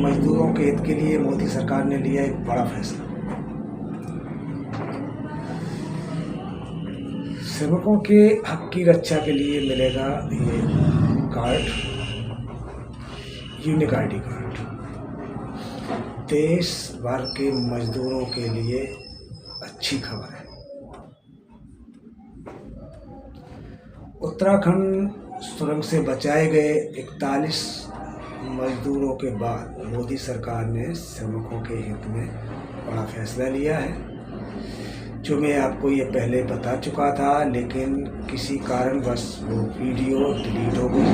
मजदूरों के हित के लिए मोदी सरकार ने लिया एक बड़ा फैसला। श्रमिकों के हक की रक्षा के लिए मिलेगा ये कार्ड, यूनिक आईडी कार्ड। देश भर के मजदूरों के लिए अच्छी खबर है। उत्तराखंड सुरंग से बचाए गए 41 मजदूरों के बाद मोदी सरकार ने श्रमिकों के हित में बड़ा फैसला लिया है, जो मैं आपको ये पहले बता चुका था, लेकिन किसी कारणवश वो वीडियो डिलीट हो गई,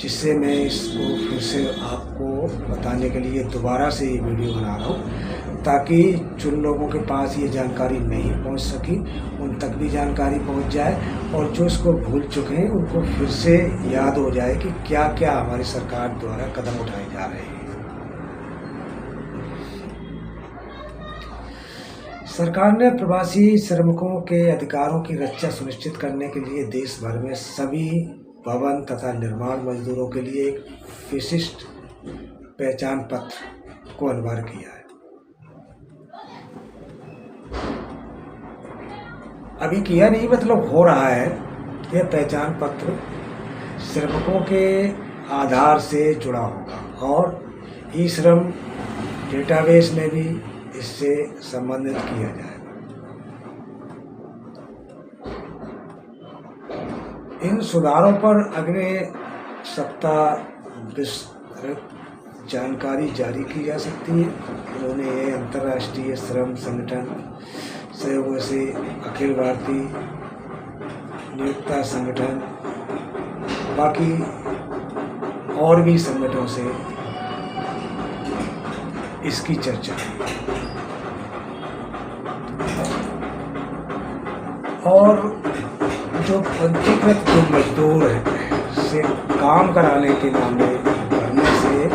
जिससे मैं इसको फिर से आपको बताने के लिए दोबारा से ये वीडियो बना रहा हूँ, ताकि जिन लोगों के पास ये जानकारी नहीं पहुँच सकी उन तक भी जानकारी पहुँच जाए, और जो इसको भूल चुके हैं उनको फिर से याद हो जाए कि क्या क्या हमारी सरकार द्वारा कदम उठाए जा रहे हैं। सरकार ने प्रवासी श्रमिकों के अधिकारों की रक्षा सुनिश्चित करने के लिए देश भर में सभी भवन तथा निर्माण मजदूरों के लिए एक विशिष्ट पहचान पत्र को अनिवार्य किया है। अभी किया नहीं, मतलब हो रहा है। यह पहचान पत्र श्रमिकों के आधार से जुड़ा होगा और ई श्रम डेटाबेस में भी इससे संबंधित किया जाएगा। इन सुधारों पर अगले सप्ताह विस्तृत जानकारी जारी की जा सकती है। उन्होंने ये अंतर्राष्ट्रीय श्रम संगठन सहयोग से अखिल भारतीय नियोक्ता संगठन, बाकी और भी संगठनों से इसकी चर्चा की और जो पंजीकृत जो मजदूर हैं से काम कराने के मामले करने से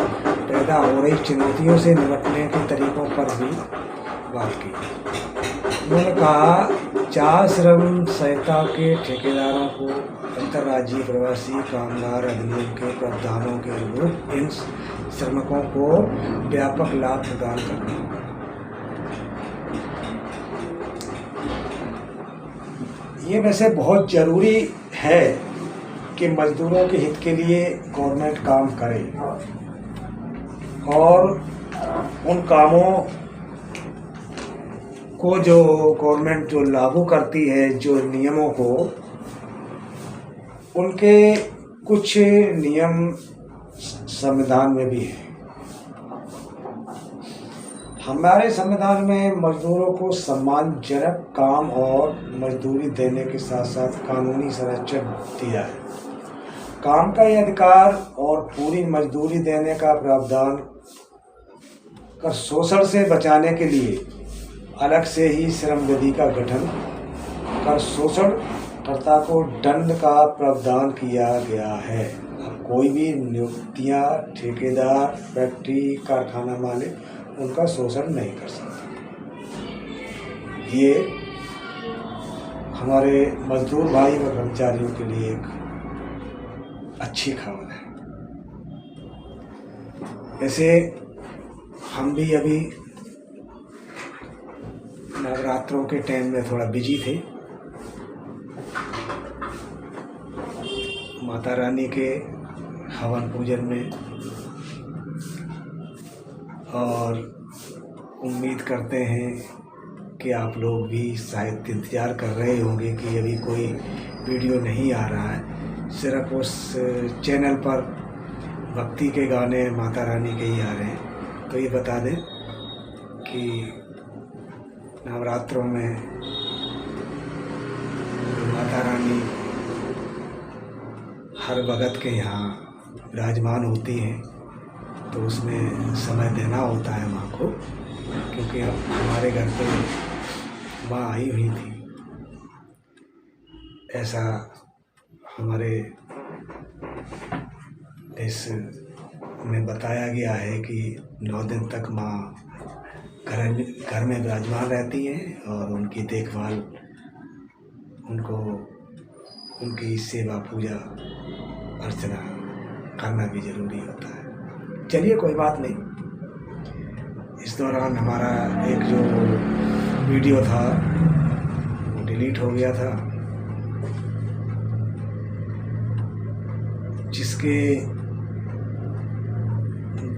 पैदा हो रही चुनौतियों से निपटने के तरीकों पर भी बात की। उन्होंने कहा, चार श्रम संहिता के ठेकेदारों को अंतर्राज्यीय प्रवासी कामगार अधिनियम के प्रावधानों के अनुरूप इन श्रमिकों को व्यापक लाभ प्रदान करना होगा। ये वैसे बहुत ज़रूरी है कि मजदूरों के हित के लिए गवर्नमेंट काम करे और उन कामों को जो गवर्नमेंट जो लागू करती है, जो नियमों को, उनके कुछ नियम संविधान में भी है। हमारे संविधान में मजदूरों को सम्मानजनक काम और मजदूरी देने के साथ साथ कानूनी संरक्षण दिया है। काम का यह अधिकार और पूरी मजदूरी देने का प्रावधान कर शोषण से बचाने के लिए अलग से ही श्रम विधि का गठन कर शोषणकर्ता को दंड का प्रावधान किया गया है। अब कोई भी नियुक्तियां, ठेकेदार, फैक्ट्री, कारखाना मालिक उनका शोषण नहीं कर सकता। ये हमारे मजदूर भाई व कर्मचारियों के लिए एक अच्छी खबर है। ऐसे हम भी अभी नवरात्रों के टाइम में थोड़ा बिजी थे। माता रानी के हवन पूजन में, और उम्मीद करते हैं कि आप लोग भी शायद इंतज़ार कर रहे होंगे कि अभी कोई वीडियो नहीं आ रहा है। सिर्फ उस चैनल पर भक्ति के गाने माता रानी के ही आ रहे हैं। तो ये बता दें कि नवरात्रों में माता रानी हर भगत के यहाँ विराजमान होती हैं, तो उसमें समय देना होता है माँ को, क्योंकि हमारे घर पे माँ आई हुई थी। ऐसा हमारे देश में बताया गया है कि 9 दिन तक माँ घर में विराजमान रहती हैं और उनकी देखभाल, उनको उनकी सेवा पूजा अर्चना करना भी ज़रूरी होता है। चलिए, कोई बात नहीं। इस दौरान हमारा एक जो वीडियो था वो डिलीट हो गया था, जिसके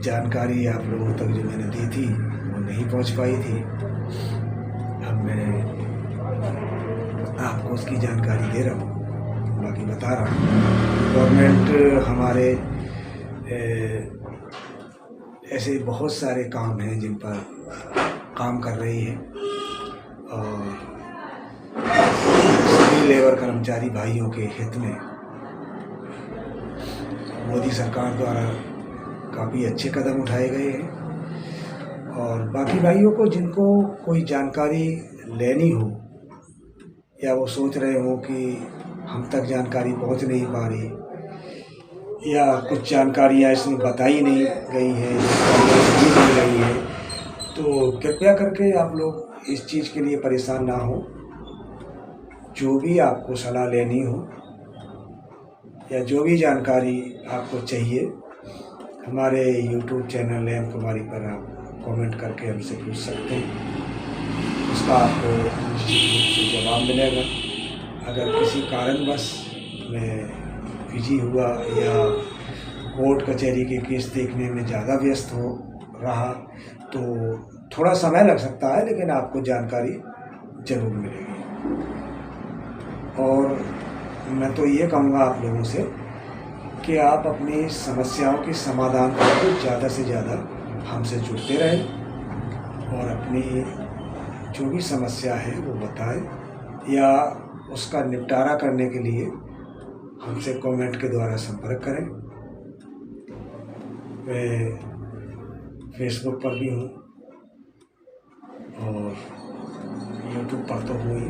जानकारी आप लोगों तक जो मैंने दी थी वो नहीं पहुंच पाई थी। अब मैं आपको उसकी जानकारी दे रहा हूँ, बाकी बता रहा हूँ। गवर्नमेंट हमारे ऐसे बहुत सारे काम हैं जिन पर काम कर रही है, और सभी लेबर कर्मचारी भाइयों के हित में मोदी सरकार द्वारा काफ़ी अच्छे कदम उठाए गए हैं। और बाकी भाइयों को जिनको कोई जानकारी लेनी हो, या वो सोच रहे हो कि हम तक जानकारी पहुंच नहीं पा रही, या कुछ जानकारियाँ इसमें बताई नहीं गई हैं, नहीं दी गई है, तो कृपया करके आप लोग इस चीज़ के लिए परेशान ना हो। जो भी आपको सलाह लेनी हो या जो भी जानकारी आपको चाहिए, हमारे YouTube चैनल एम कुमारी पर आप कमेंट करके हमसे पूछ सकते हैं। उसका आपको निश्चित रूप से जवाब मिलेगा। अगर किसी कारणवश मैं बिजी हुआ या कोर्ट कचहरी के केस देखने में ज़्यादा व्यस्त हो रहा तो थोड़ा समय लग सकता है, लेकिन आपको जानकारी ज़रूर मिलेगी। और मैं तो ये कहूँगा आप लोगों से कि आप अपनी समस्याओं के समाधान के लिए ज़्यादा से ज़्यादा हमसे जुड़ते रहें, और अपनी जो भी समस्या है वो बताएं, या उसका निपटारा करने के लिए हमसे कमेंट के द्वारा संपर्क करें। मैं फेसबुक पर भी हूँ और यूट्यूब पर तो हूँ ही,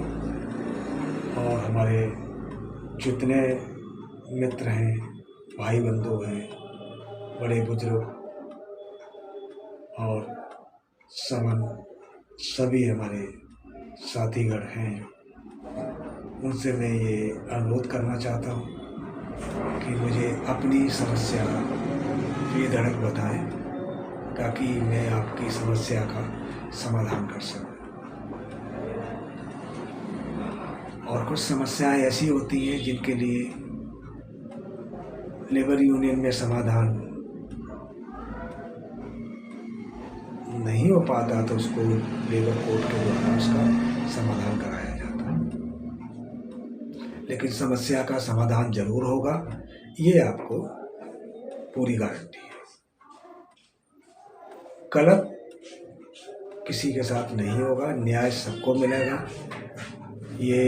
और हमारे जितने मित्र हैं, भाई बंधु हैं, बड़े बुजुर्ग और सभी हमारे साथीगण हैं, उनसे मैं ये अनुरोध करना चाहता हूँ कि मुझे अपनी समस्या बेधड़क बताएं, ताकि मैं आपकी समस्या का समाधान कर सकूं। और कुछ समस्याएं ऐसी होती हैं जिनके लिए लेबर यूनियन में समाधान नहीं हो पाता, तो उसको लेबर कोर्ट के द्वारा उसका समाधान कराया जाता है। लेकिन समस्या का समाधान जरूर होगा, ये आपको पूरी गारंटी है। गलत किसी के साथ नहीं होगा, न्याय सबको मिलेगा, ये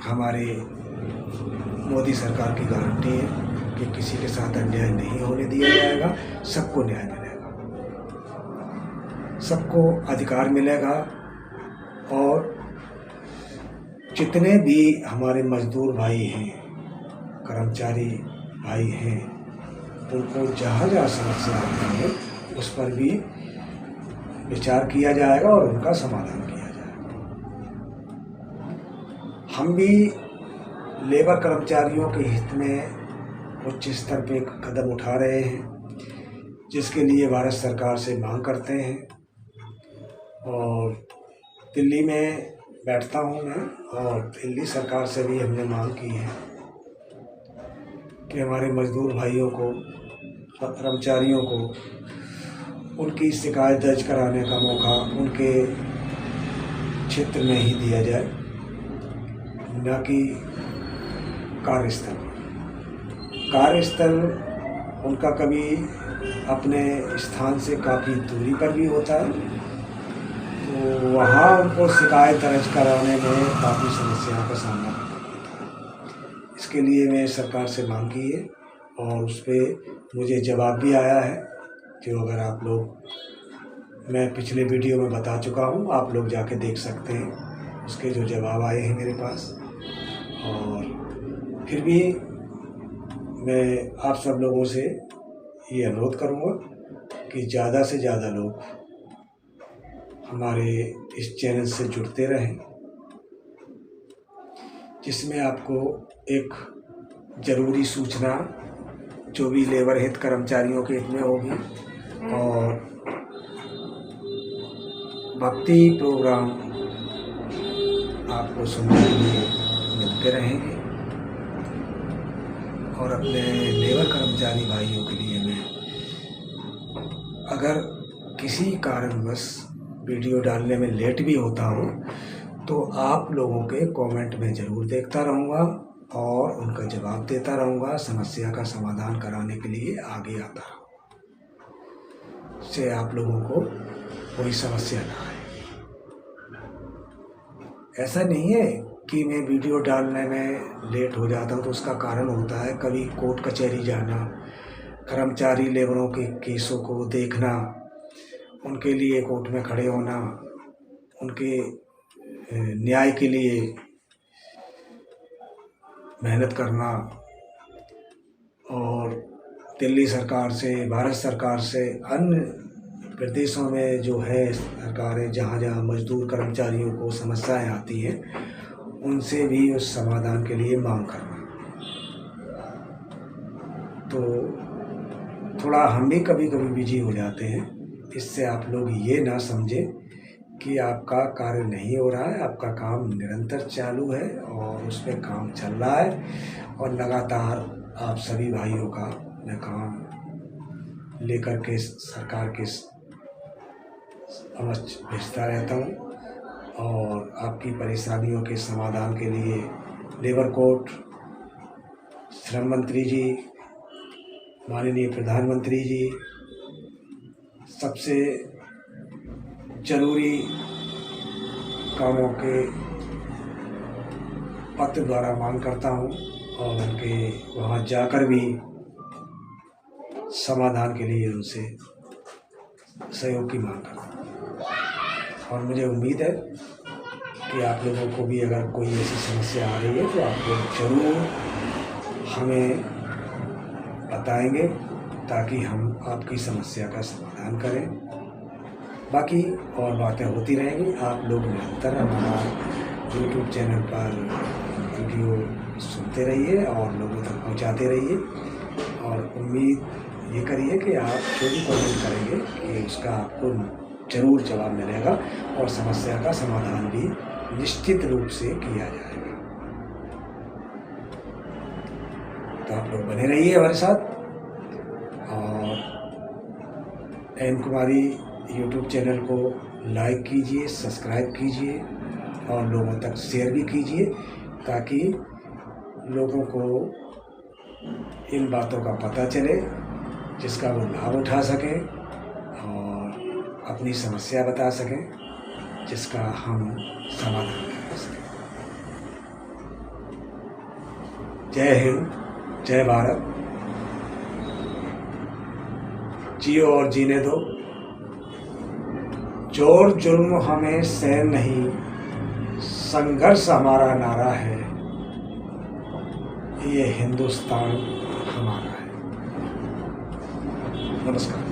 हमारे मोदी सरकार की गारंटी है कि किसी के साथ अन्याय नहीं होने दिया जाएगा, सबको न्याय मिलेगा, सबको अधिकार मिलेगा। और जितने भी हमारे मजदूर भाई हैं, कर्मचारी भाई हैं, उनको जहाँ जहाँ समस्या आती है उस पर भी विचार किया जाएगा और उनका समाधान किया जाएगा। हम भी लेबर कर्मचारियों के हित में उच्च स्तर पे कदम उठा रहे हैं, जिसके लिए भारत सरकार से मांग करते हैं। और दिल्ली में बैठता हूँ मैं, और दिल्ली सरकार से भी हमने मांग की है कि हमारे मजदूर भाइयों को, कर्मचारियों को उनकी शिकायत दर्ज कराने का मौका उनके क्षेत्र में ही दिया जाए, न कि कार्यस्थल। कार्यस्थल उनका कभी अपने स्थान से काफ़ी दूरी पर भी होता है, तो वहाँ उनको शिकायत दर्ज कराने में काफ़ी समस्याओं का सामना करना पड़ता है। इसके लिए मैं सरकार से मांग की है, और उस पर मुझे जवाब भी आया है, जो अगर आप लोग, मैं पिछले वीडियो में बता चुका हूँ, आप लोग जाके देख सकते हैं उसके जो जवाब आए हैं मेरे पास। और फिर भी मैं आप सब लोगों से ये अनुरोध करूँगा कि ज़्यादा से ज़्यादा लोग हमारे इस चैनल से जुड़ते रहें, जिसमें आपको एक ज़रूरी सूचना जो भी लेबर हित कर्मचारियों के हित में होगी, और भक्ति प्रोग्राम आपको सुनने के लिए मिलते रहेंगे और अपने लेबर कर्मचारी भाइयों के लिए मैं अगर किसी कारणवश वीडियो डालने में लेट भी होता हूँ तो आप लोगों के कमेंट में ज़रूर देखता रहूँगा और उनका जवाब देता रहूँगा, समस्या का समाधान कराने के लिए आगे आता रहूँगा, से आप लोगों को कोई समस्या ना आए। ऐसा नहीं है कि मैं वीडियो डालने में लेट हो जाता हूँ तो उसका कारण होता है कभी कोर्ट कचहरी जाना, कर्मचारी लेबरों के केसों को देखना, उनके लिए कोर्ट में खड़े होना, उनके न्याय के लिए मेहनत करना और दिल्ली सरकार से, भारत सरकार से, अन्य प्रदेशों में जो है सरकारें जहाँ जहाँ मजदूर कर्मचारियों को समस्याएं आती हैं उनसे भी उस समाधान के लिए मांग करना। तो थोड़ा हम भी कभी कभी बिजी हो जाते हैं, इससे आप लोग ये ना समझें कि आपका कार्य नहीं हो रहा है। आपका काम निरंतर चालू है और उस पर काम चल रहा है और लगातार आप सभी भाइयों का मैं काम लेकर के सरकार के समक्ष भेजता रहता हूँ और आपकी परेशानियों के समाधान के लिए लेबर कोर्ट, श्रम मंत्री जी, माननीय प्रधानमंत्री जी, सबसे जरूरी कामों के पत्र द्वारा मांग करता हूँ और उनके वहाँ जाकर भी समाधान के लिए उनसे सहयोग की मांग करता हूँ। और मुझे उम्मीद है कि आप लोगों को भी अगर कोई ऐसी समस्या आ रही है तो आप लोग ज़रूर हमें बताएंगे ताकि हम आपकी समस्या का समाधान करें। बाकी और बातें होती रहेंगी। आप लोग निरंतर हमारा यूट्यूब चैनल पर वीडियो सुनते रहिए और लोगों तक पहुंचाते रहिए और उम्मीद ये करिए कि आप जो भी कमेंट करेंगे कि उसका आपको ज़रूर जवाब मिलेगा और समस्या का समाधान भी निश्चित रूप से किया जाएगा। तो आप लोग बने रहिए हमारे साथ और एम कुमारी यूट्यूब चैनल को लाइक कीजिए, सब्सक्राइब कीजिए और लोगों तक शेयर भी कीजिए ताकि लोगों को इन बातों का पता चले जिसका वो लाभ उठा सकें और अपनी समस्या बता सकें जिसका हम समाधान कर सकें। जय हिंद, जय भारत, जियो और जीने दो, जोर जुल्म हमें सहन नहीं, संघर्ष हमारा नारा है, ये हिंदुस्तान हमारा है। नमस्कार।